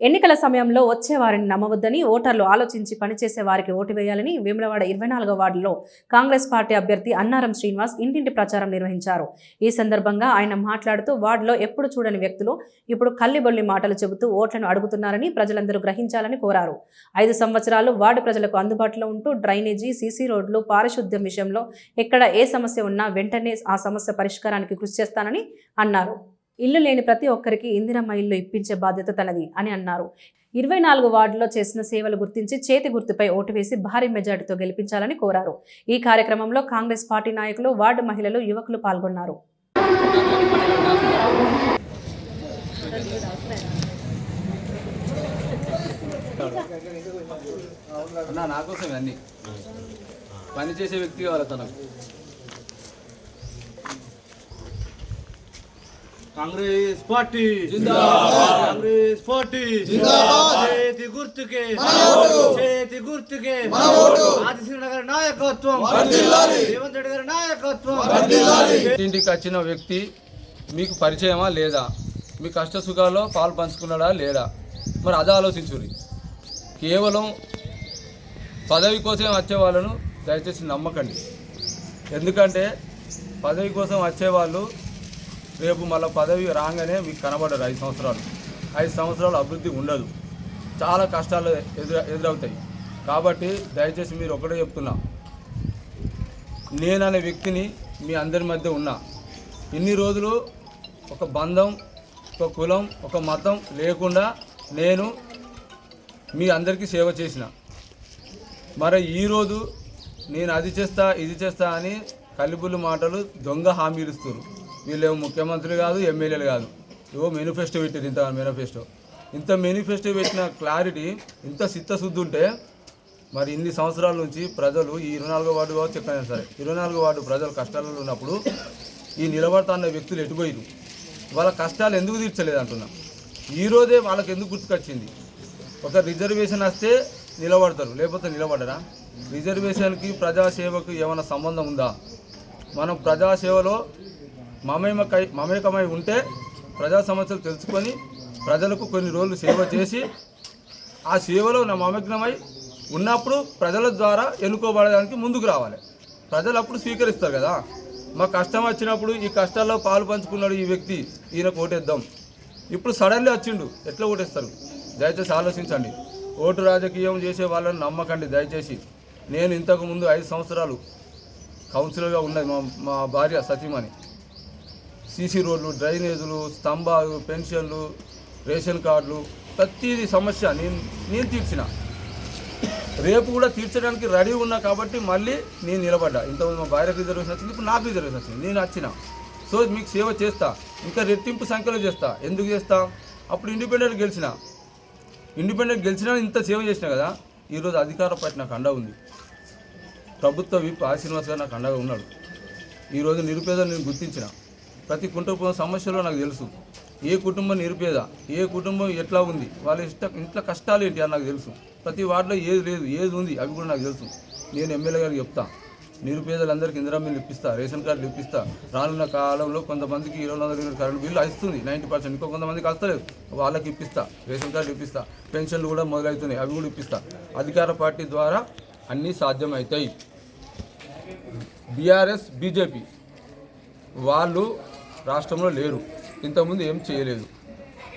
ఎన్నికల సమయంలో వచ్చే వారిని నమ్మవద్దని ఓటర్లు ఆలోచించి పనిచేసే వారికి ఓటు వేయాలని వేములవాడ 24వ వార్డులో కాంగ్రెస్ పార్టీ అభ్యర్థి అన్నారం శ్రీనివాస్ ఇంటింటి ప్రచారం నిర్వహించారు. ఈ సందర్భంగా ఆయన మాట్లాడుతూ వార్డులో ఎప్పుడు చూడని వ్యక్తులు ఇప్పుడు కల్లిబొల్లి మాటలు చెబుతూ ఓట్లను అడుగుతున్నారని ప్రజలందరూ గ్రహించాలని కోరారు. 5 సంవత్సరాలు వార్డు ప్రజలకు అందుబాటులో ఉంటూ డ్రైనేజీ, సీసీ రోడ్లు, పారిశుద్ధ్యం విషయంలో ఎక్కడ ఏ సమస్య ఉన్నా వెంటనే ఆ సమస్య పరిష్కారానికి కృషి చేస్తానని అన్నారు. ఇల్లు లేని ప్రతి ఒక్కరికి ఇందిరమ్మ ఇల్లు ఇప్పించే బాధ్యత తనది అని అన్నారు. 24 వార్డులో చేసిన సేవలు గుర్తించి చేతి గుర్తుపై ఓటు వేసి భారీ మెజార్టీతో గెలిపించాలని కోరారు. ఈ కార్యక్రమంలో కాంగ్రెస్ పార్టీ నాయకులు, వార్డు మహిళలు, యువకులు పాల్గొన్నారు. పనిచేసే వ్యక్తి కావాలి తనకు. కాంగ్రెస్ పార్టీ జిందాబాద్, కాంగ్రెస్ పార్టీ జిందాబాద్. చేతి గుర్తుకే ఆదిశ్రీనగర్ నాయకత్వం వర్ధిల్లాలి, రేవంత్ రెడ్డి గారి నాయకత్వం వర్ధిల్లాలి. ఇంటికి వచ్చిన వ్యక్తి మీకు పరిచయమా లేదా, మీ కష్ట సుఖాల్లో పాలు పంచుకున్నాడా లేడా, మరి అది ఆలోచించుర్రి. కేవలం పదవి కోసం వచ్చే వాళ్ళను దయచేసి నమ్మకండి. ఎందుకంటే పదవి కోసం వచ్చేవాళ్ళు రేపు మళ్ళీ పదవి రాగానే మీకు కనబడరు. 5 సంవత్సరాలు అభివృద్ధి ఉండదు, చాలా కష్టాలు ఎదురవుతాయి. కాబట్టి దయచేసి మీరు ఒకటే చెప్తున్నా, నేననే వ్యక్తిని మీ అందరి మధ్య ఉన్నా. ఇన్ని రోజులు ఒక బంధం, ఒక కులం, ఒక మతం లేకుండా నేను మీ అందరికీ సేవ చేసిన. మరి ఈరోజు నేను అది చేస్తా ఇది చేస్తా అని కల్లిబుల్లి మాటలు, దొంగ హామీలు ఇస్తారు. వీళ్ళేమో ముఖ్యమంత్రి కాదు, ఎమ్మెల్యేలు కాదు, ఏవో మేనిఫెస్టో పెట్టారు. ఇంత మేనిఫెస్టో పెట్టిన క్లారిటీ, ఇంత చిత్తశుద్ధి ఉంటే మరి ఇన్ని సంవత్సరాల నుంచి ప్రజలు ఈ 24వ వార్డు కావచ్చు, ఎక్కడైనా సరే 24వ వార్డు ప్రజలు కష్టాలలో ఉన్నప్పుడు ఈ నిలబడతాన్న వ్యక్తులు ఎటుపోయారు, వాళ్ళ కష్టాలు ఎందుకు తీర్చలేదు అంటున్నా. ఈరోజే వాళ్ళకి ఎందుకు గుర్తుకొచ్చింది? ఒక రిజర్వేషన్ వస్తే నిలబడతారు, లేకపోతే నిలబడరా? రిజర్వేషన్కి ప్రజాసేవకు ఏమైనా సంబంధం ఉందా? మనం ప్రజాసేవలో మమేకమై ఉంటే ప్రజా సమస్యలు తెలుసుకొని ప్రజలకు కొన్ని రోజులు సేవ చేసి ఆ సేవలో మమగ్నమై ఉన్నప్పుడు ప్రజల ద్వారా ఎన్నుకోబడడానికి ముందుకు రావాలి. ప్రజలు అప్పుడు స్వీకరిస్తారు కదా. మా కష్టం వచ్చినప్పుడు ఈ కష్టాల్లో పాలు పంచుకున్నాడు ఈ వ్యక్తి, ఈయనకు ఓటేద్దాం. ఇప్పుడు సడన్లీ వచ్చిండు, ఎట్లా ఓటేస్తారు? దయచేసి ఆలోచించండి. ఓటు రాజకీయం చేసే వాళ్ళని నమ్మకండి దయచేసి. నేను ఇంతకుముందు 5 సంవత్సరాలు కౌన్సిలర్గా ఉన్నది మా భార్య సతీమణి. సీసీ రోడ్లు, డ్రైనేజీలు, స్తంభాలు, పెన్షన్లు, రేషన్ కార్డులు, ప్రతిదీ సమస్య నేను తీర్చిన. రేపు కూడా తీర్చడానికి రెడీ ఉన్నా కాబట్టి మళ్ళీ నేను నిలబడ్డా. ఇంతకుముందు మా భార్యకు రిజర్వేషన్ వచ్చింది, ఇప్పుడు నాకు రిజర్వేషన్ వచ్చింది, నేను వచ్చిన. సో మీకు సేవ చేస్తా, ఇంకా రెట్టింపు సంఖ్యలో చేస్తా. ఎందుకు చేస్తా? అప్పుడు ఇండిపెండెంట్ గెలిచినా ఇంత సేవ చేసినా కదా. ఈరోజు అధికార పార్టీ నాకు అండగా ఉంది. ప్రభుత్వ విప్ శ్రీనివాస్ గారు నాకు అండగా ఉన్నాడు. ఈరోజు నిరుపేదలు నేను గుర్తించిన. ప్రతి కుటుంబం సమస్యలో నాకు తెలుసు. ఏ కుటుంబం నిరుపేద, ఏ కుటుంబం ఎట్లా ఉంది, వాళ్ళ ఇంట్లో కష్టాలు ఏంటి అని నాకు తెలుసు. ప్రతి వార్డులో ఏది లేదు, ఏది ఉంది అవి కూడా నాకు తెలుసు. నేను ఎమ్మెల్యే గారికి చెప్తా, నిరుపేదలందరికీ ఇందిరమ్మ ఇల్లు ఇప్పిస్తా, రేషన్ కార్డులు ఇప్పిస్తా. రానున్న కాలంలో కొంతమందికి 200 యూనిట్ కరెంట్ బిల్లు ఇస్తుంది 90%, ఇంకో కొంతమందికి వస్తలేదు, వాళ్ళకి ఇప్పిస్తా. రేషన్ కార్డు ఇప్పిస్తా, పెన్షన్లు కూడా మొదలవుతున్నాయి, అవి కూడా ఇప్పిస్తా. అధికార పార్టీ ద్వారా అన్నీ సాధ్యమవుతాయి. బీఆర్ఎస్, బీజేపీ వాళ్ళు రాష్ట్రంలో లేరు, ఇంతకుముందు ఏం చేయలేదు.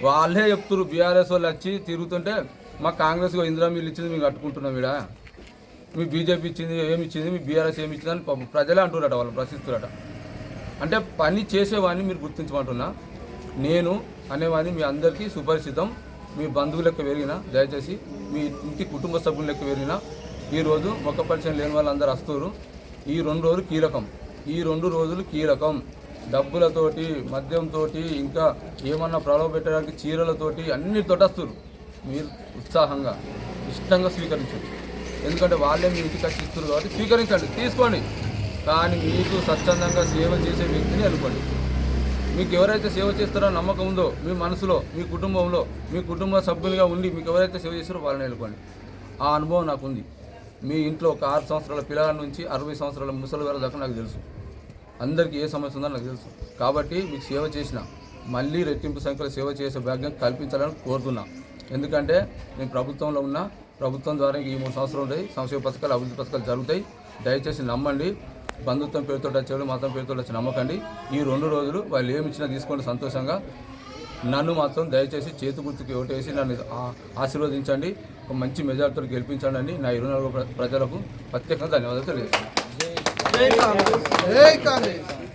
వాళ్ళే చెప్తున్నారు. బీఆర్ఎస్ వాళ్ళు వచ్చి తిరుగుతుంటే మా కాంగ్రెస్ ఇందిరమ్మ ఇల్లు ఇచ్చింది మేము కట్టుకుంటున్నాం, ఈడ మీ బీజేపీ ఇచ్చింది ఏమి ఇచ్చింది, మీ బీఆర్ఎస్ ఏమి ఇచ్చిందని ప్రజలే అంటున్నారట, వాళ్ళు ప్రశ్నిస్తున్నారట. అంటే పని చేసేవాడిని మీరు గుర్తించమంటున్నా. నేను అనేవాడిని మీ అందరికీ సుపరిచితం. మీ బంధువులు లెక్క పెరిగినా, దయచేసి మీ ఇంటి కుటుంబ సభ్యుల లెక్క పెరిగినా, ఈరోజు మొక్క పరిచయం లేని వాళ్ళందరూ వస్తారు. ఈ 2 రోజులు కీలకం. ఈ 2 రోజులు కీలకం. డబ్బులతోటి, మద్యంతో, ఇంకా ఏమన్నా ప్రలోభ పెట్టడానికి చీరలతోటి అన్నిటితో వస్తారు. మీరు ఉత్సాహంగా ఇష్టంగా స్వీకరించండి. ఎందుకంటే వాళ్ళే మీ ఇంటికి వచ్చి ఇస్తారు కాబట్టి స్వీకరించండి, తీసుకోండి. కానీ మీకు స్వచ్ఛందంగా సేవ చేసే వ్యక్తిని అనుకోండి. మీకు ఎవరైతే సేవ చేస్తారో నమ్మకం ఉందో మీ మనసులో, మీ కుటుంబంలో, మీ కుటుంబ సభ్యులుగా ఉండి మీకు ఎవరైతే సేవ చేస్తారో వాళ్ళని అనుకోండి. ఆ అనుభవం నాకు ఉంది. మీ ఇంట్లో ఒక 6 సంవత్సరాల పిల్లల నుంచి 60 సంవత్సరాల ముసలి వారి దాకా నాకు తెలుసు. అందరికీ ఏ సమస్య ఉందో నాకు తెలుసు. కాబట్టి మీకు సేవ చేసిన మళ్ళీ రెట్టింపు సంఖ్యలో సేవ చేసే భాగ్యం కల్పించాలని కోరుతున్నా. ఎందుకంటే నేను ప్రభుత్వంలో ఉన్నా, ప్రభుత్వం ద్వారా ఈ 3 సంవత్సరాలు ఉంటాయి, సంక్షేమ పథకాలు, అభివృద్ధి పథకాలు జరుగుతాయి. దయచేసి నమ్మండి. బంధుత్వం పేరుతో వచ్చేవాళ్ళు మతం పేరుతో వచ్చి నమ్మకండి. ఈ 2 రోజులు వాళ్ళు ఏమి ఇచ్చినా తీసుకోండి సంతోషంగా. నన్ను మాత్రం దయచేసి చేతి గుర్తుకి ఓటేసి నన్ను ఆశీర్వదించండి. ఒక మంచి మెజార్టీతో గెలిపించండి అని నా 24 ప్రజలకు ప్రత్యేకంగా ధన్యవాదాలు తెలియజేస్తాను. జై కాంగ్రెస్.